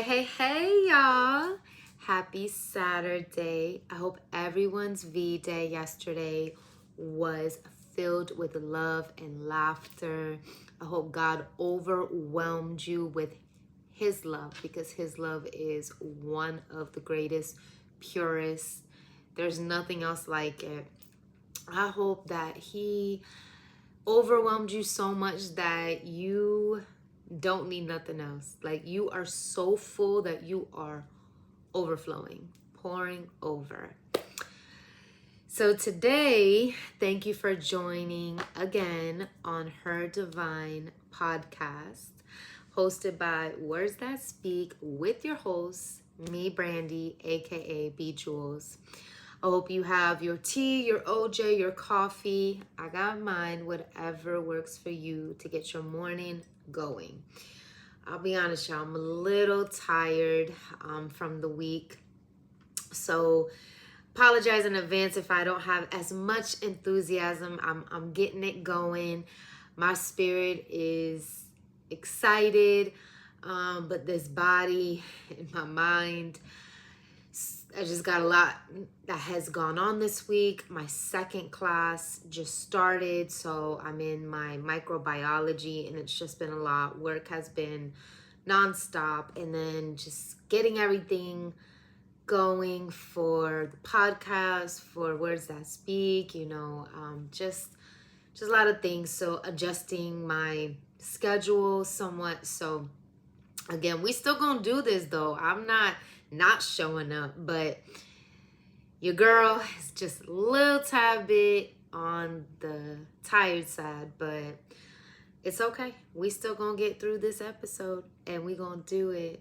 Hey, y'all. Happy Saturday. I hope everyone's V-Day yesterday was filled with love and laughter. I hope God overwhelmed you with His love because His love is one of the greatest, purest. There's nothing else like it. I hope that He overwhelmed you so much that you don't need nothing else. Like you are so full that you are overflowing, pouring over. So today, thank you for joining again on Her Divine podcast, hosted by Words That Speak with your host, me, Brandy, aka B Jules. I hope you have your tea, your OJ, your coffee. I got mine, whatever works for you to get your morning going. I'll be honest, y'all, I'm a little tired from the week. So apologize in advance if I don't have as much enthusiasm. I'm getting it going. My spirit is excited, but this body and my mind, I just got a lot that has gone on this week. My second class just started, so I'm in my microbiology, and it's just been a lot. Work has been nonstop, and then just getting everything going for the podcast, for Words That Speak, just a lot of things. So adjusting my schedule somewhat. So again, we still gonna do this though. I'm not showing up, but your girl is just a little tad bit on the tired side, but it's okay. We still gonna get through this episode, and we gonna do it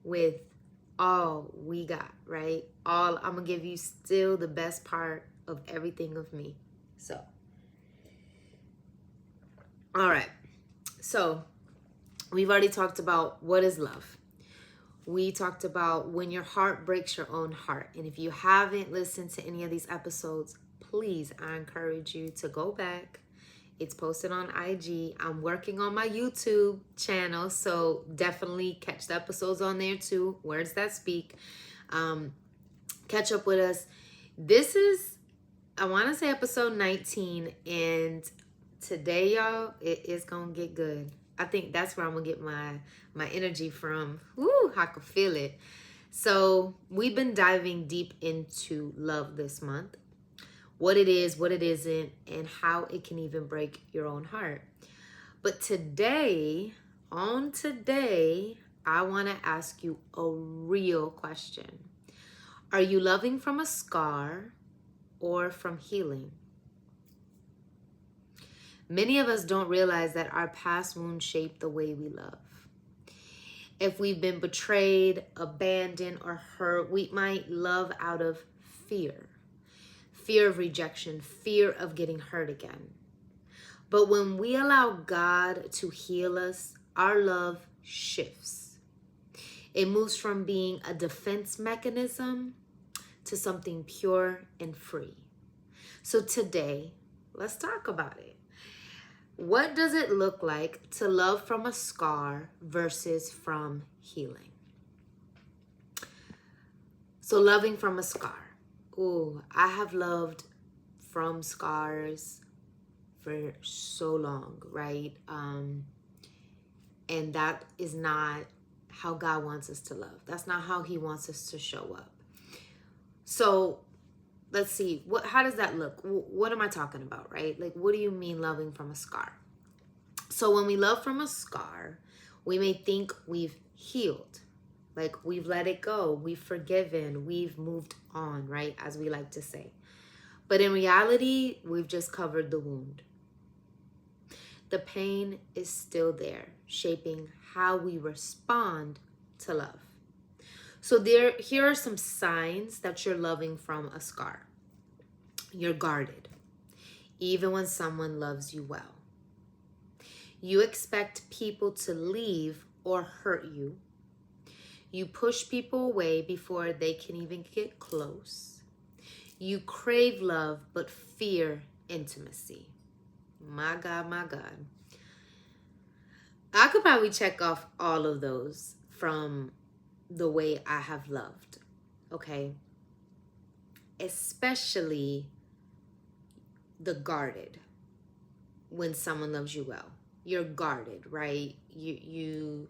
with all we got, right? I'm gonna give you still the best part of everything of me. So, all right. So, we've already talked about what is love. We talked about when your heart breaks your own heart. And if you haven't listened to any of these episodes, please, I encourage you to go back. It's posted on IG. I'm working on my YouTube channel, so definitely catch the episodes on there too. Words That Speak. Catch up with us. This is, I want to say episode 19, and today, y'all, it is going to get good. I think that's where I'm going to get my energy from. Woo, I can feel it. So we've been diving deep into love this month. What it is, what it isn't, and how it can even break your own heart. But today, I want to ask you a real question. Are you loving from a scar or from healing? Many of us don't realize that our past wounds shape the way we love. If we've been betrayed, abandoned, or hurt, we might love out of fear. Fear of rejection, fear of getting hurt again. But when we allow God to heal us, our love shifts. It moves from being a defense mechanism to something pure and free. So today, let's talk about it. What does it look like to love from a scar versus from healing? So loving from a scar. Ooh, I have loved from scars for so long, right? And that is not how God wants us to love. That's not how He wants us to show up. So let's see, how does that look? What am I talking about, right? Like, what do you mean loving from a scar? So when we love from a scar, we may think we've healed. Like we've let it go, we've forgiven, we've moved on, right? As we like to say. But in reality, we've just covered the wound. The pain is still there, shaping how we respond to love. So here are some signs that you're loving from a scar. You're guarded, even when someone loves you well. You expect people to leave or hurt you. You push people away before they can even get close. You crave love but fear intimacy. My God, my God. I could probably check off all of those from the way I have loved. Okay. Especially the guarded. When someone loves you well, you're guarded, right? You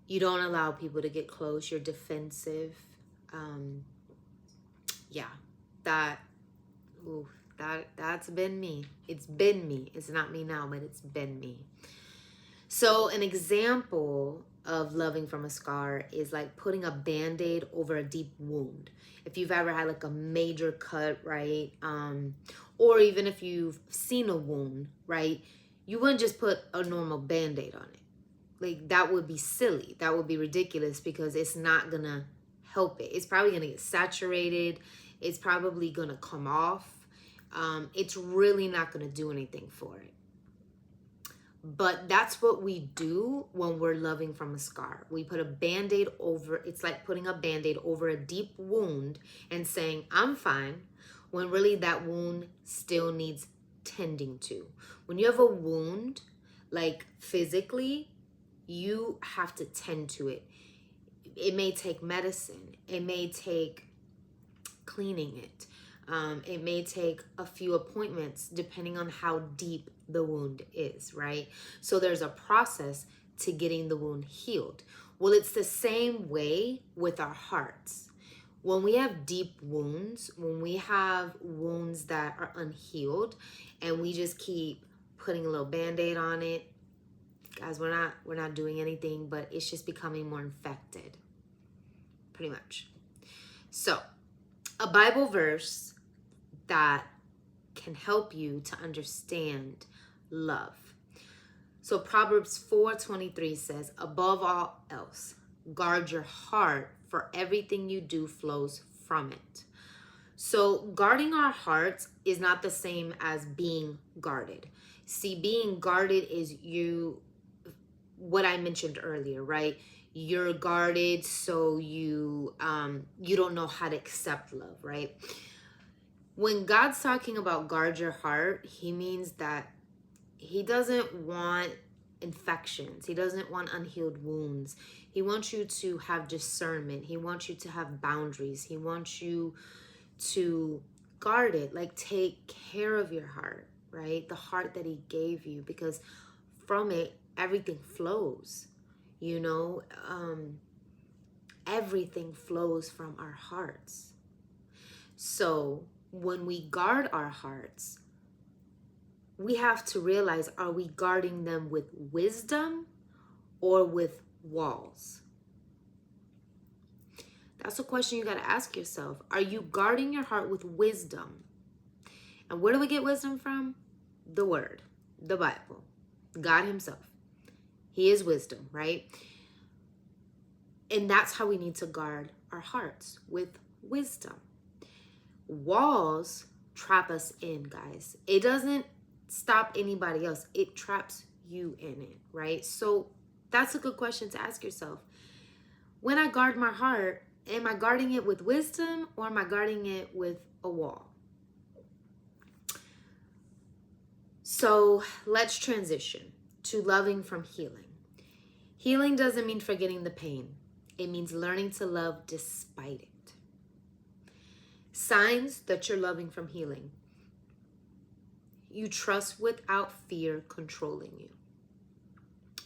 don't allow people to get close. You're defensive. Yeah, that ooh, that's been me. It's been me. It's not me now, but it's been me. So an example of loving from a scar is like putting a band-aid over a deep wound. If you've ever had like a major cut, right? Or even if you've seen a wound, right? You wouldn't just put a normal band-aid on it. Like that would be silly. That would be ridiculous because it's not gonna help it. It's probably gonna get saturated. It's probably gonna come off. It's really not gonna do anything for it. But that's what we do when we're loving from a scar. We put a band-aid over, it's like putting a band-aid over a deep wound and saying, I'm fine, when really that wound still needs tending to. When you have a wound, like physically, you have to tend to it. It may take medicine. It may take cleaning it. It may take a few appointments depending on how deep the wound is, right? So there's a process to getting the wound healed. Well, it's the same way with our hearts. When we have deep wounds, when we have wounds that are unhealed and we just keep putting a little band-aid on it, guys, we're not doing anything, but it's just becoming more infected. Pretty much. So, a Bible verse that can help you to understand love. So Proverbs 4:23 says, above all else, guard your heart, for everything you do flows from it. So guarding our hearts is not the same as being guarded. See, being guarded is what I mentioned earlier, right? You're guarded so you don't know how to accept love, right? When God's talking about guard your heart, he means that he doesn't want infections. He doesn't want unhealed wounds. He wants you to have discernment. He wants you to have boundaries. He wants you to guard it, like take care of your heart, right? The heart that he gave you, because from it, everything flows, everything flows from our hearts. So when we guard our hearts, we have to realize, are we guarding them with wisdom or with walls? That's a question you got to ask yourself. Are you guarding your heart with wisdom? And where do we get wisdom from? The Word, the Bible, God himself. He is wisdom, right? And that's how we need to guard our hearts, with wisdom. Walls trap us in, guys. It doesn't stop anybody else. It traps you in it, right? So that's a good question to ask yourself. When I guard my heart, am I guarding it with wisdom or am I guarding it with a wall? So let's transition to loving from healing. Healing doesn't mean forgetting the pain. It means learning to love despite it. Signs that you're loving from healing. You trust without fear controlling you.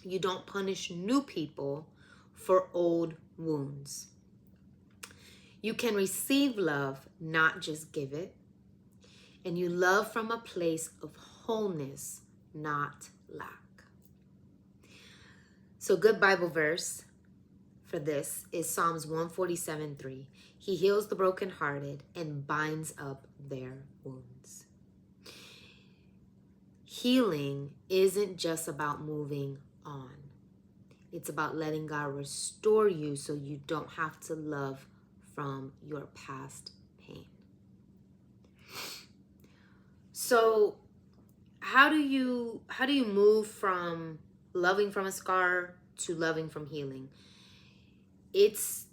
You don't punish new people for old wounds. You can receive love, not just give it. And you love from a place of wholeness, not lack. So good Bible verse for this is Psalms 147:3. He heals the brokenhearted and binds up their wounds. Healing isn't just about moving on. It's about letting God restore you so you don't have to love from your past pain. So how do you move from loving from a scar to loving from healing? It's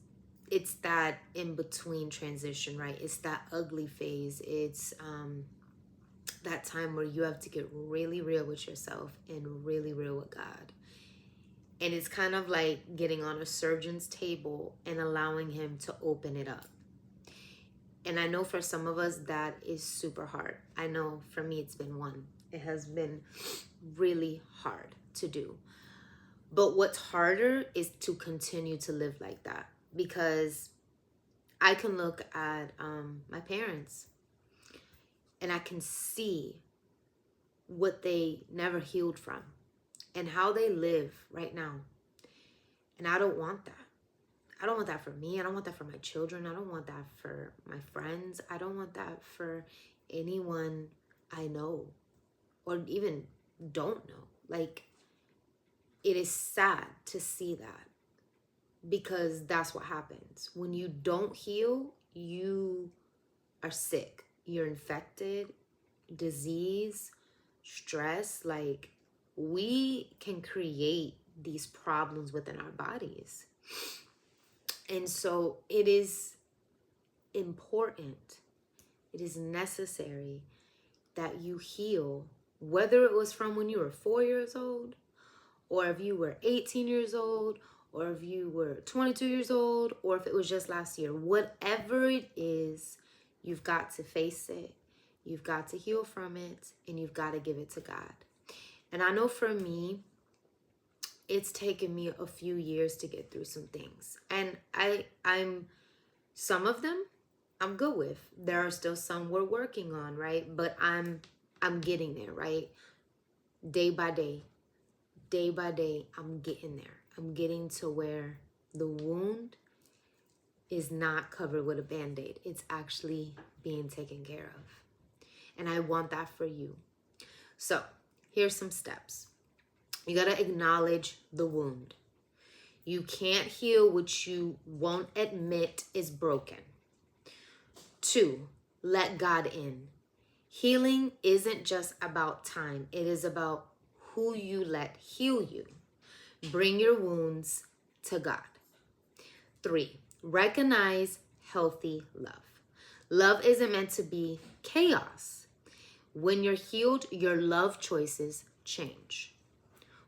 that in between transition, right? It's that ugly phase. It's that time where you have to get really real with yourself and really real with God. And it's kind of like getting on a surgeon's table and allowing him to open it up. And I know for some of us that is super hard. I know for me it's been one. It has been really hard to do. But what's harder is to continue to live like that, because I can look at my parents and I can see what they never healed from and how they live right now. And I don't want that. I don't want that for me. I don't want that for my children. I don't want that for my friends. I don't want that for anyone I know or even don't know. Like, it is sad to see that, because that's what happens. When you don't heal, you are sick. You're infected, disease, stress. Like, we can create these problems within our bodies. And so it is important, it is necessary that you heal, whether it was from when you were 4 years old, or if you were 18 years old, or if you were 22 years old, or if it was just last year. Whatever it is, you've got to face it, you've got to heal from it, and you've got to give it to God. And I know for me, it's taken me a few years to get through some things. And I'm some of them I'm good with. There are still some we're working on, right? But I'm getting there, right? Day by day, I'm getting there. I'm getting to where the wound is not covered with a Band-Aid. It's actually being taken care of. And I want that for you. So here's some steps. You got to acknowledge the wound. You can't heal what you won't admit is broken. 2, let God in. Healing isn't just about time. It is about who you let heal you. Bring your wounds to God. 3, recognize healthy love. Love isn't meant to be chaos. When you're healed, your love choices change.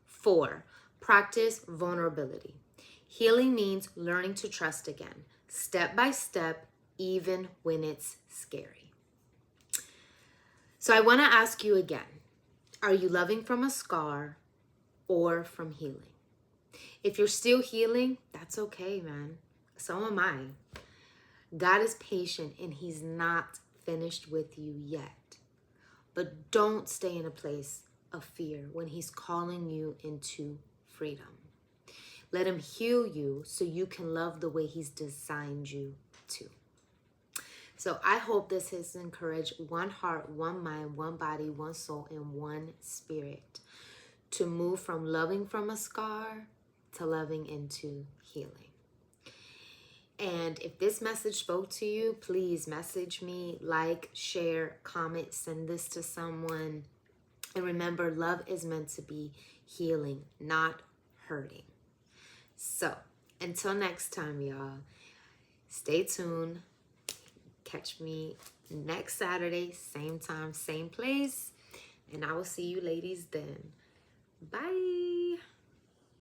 4, practice vulnerability. Healing means learning to trust again, step by step, even when it's scary. So I want to ask you again, are you loving from a scar or from healing? If you're still healing, that's okay, man. So am I. God is patient and he's not finished with you yet. But don't stay in a place of fear when he's calling you into freedom. Let him heal you so you can love the way he's designed you to. So I hope this has encouraged one heart, one mind, one body, one soul, and one spirit to move from loving from a scar to loving into healing. And if this message spoke to you, please message me, like, share, comment, send this to someone. And remember, love is meant to be healing, not hurting. So until next time, y'all, stay tuned. Catch me next Saturday, same time, same place. And I will see you ladies then. Bye.